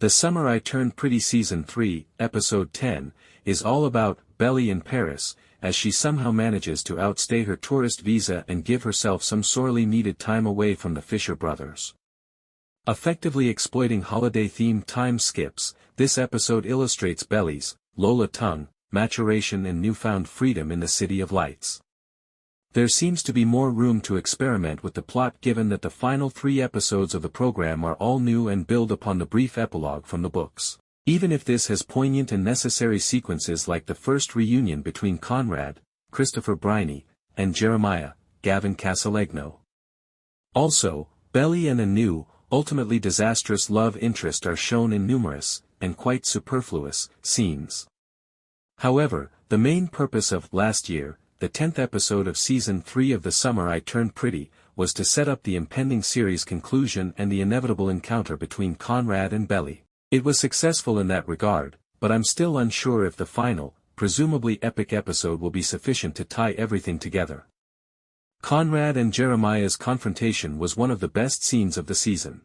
The Summer I Turned Pretty Season 3, Episode 10, is all about Belly in Paris, as she somehow manages to outstay her tourist visa and give herself some sorely needed time away from the Fisher brothers. Effectively exploiting holiday-themed time skips, this episode illustrates Belly's, Tung, maturation and newfound freedom in the City of Lights. There seems to be more room to experiment with the plot given that the final 3 episodes of the program are all new and build upon the brief epilogue from the books, even if this has poignant and necessary sequences like the first reunion between Conrad, Christopher Briney, and Jeremiah, Gavin Casalegno. Also, Belly and a new, ultimately disastrous love interest are shown in numerous, and quite superfluous, scenes. However, the main purpose of Last Year, the 10th episode of Season 3 of The Summer I Turned Pretty, was to set up the impending series conclusion and the inevitable encounter between Conrad and Belly. It was successful in that regard, but I'm still unsure if the final, presumably epic episode will be sufficient to tie everything together. Conrad and Jeremiah's confrontation was one of the best scenes of the season.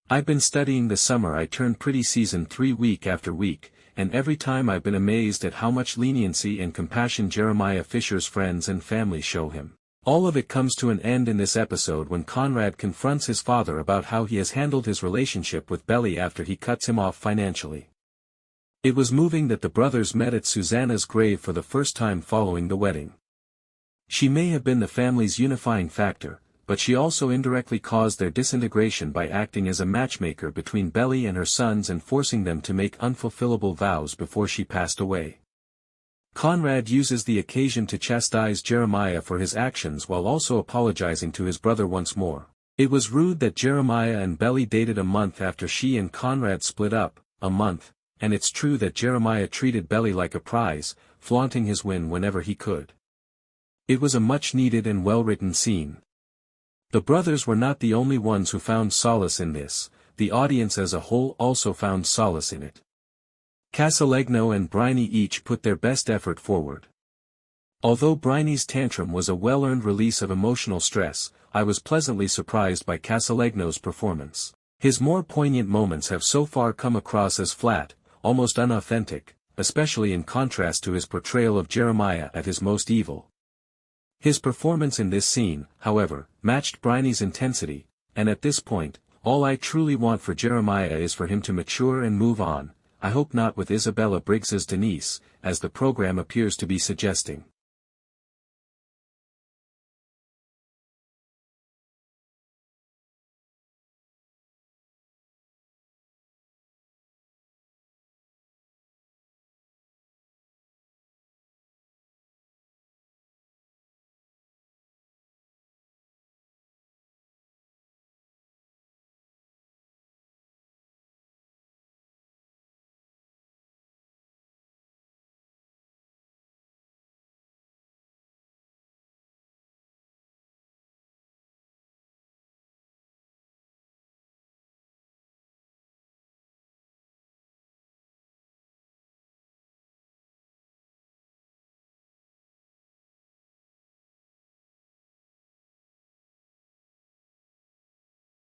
I've been studying The Summer I Turned Pretty Season 3 week after week, and every time I've been amazed at how much leniency and compassion Jeremiah Fisher's friends and family show him. All of it comes to an end in this episode when Conrad confronts his father about how he has handled his relationship with Belly after he cuts him off financially. It was moving that the brothers met at Susanna's grave for the first time following the wedding. She may have been the family's unifying factor, but she also indirectly caused their disintegration by acting as a matchmaker between Belly and her sons and forcing them to make unfulfillable vows before she passed away. Conrad uses the occasion to chastise Jeremiah for his actions while also apologizing to his brother once more. It was rude that Jeremiah and Belly dated a month after she and Conrad split up, and it's true that Jeremiah treated Belly like a prize, flaunting his win whenever he could. It was a much-needed and well-written scene. The brothers were not the only ones who found solace in this, the audience as a whole also found solace in it. Casalegno and Briney each put their best effort forward. Although Briney's tantrum was a well-earned release of emotional stress, I was pleasantly surprised by Casalegno's performance. His more poignant moments have so far come across as flat, almost unauthentic, especially in contrast to his portrayal of Jeremiah at his most evil. His performance in this scene, however, matched Briney's intensity, and at this point, all I truly want for Jeremiah is for him to mature and move on, I hope not with Isabella Briggs's Denise, as the program appears to be suggesting.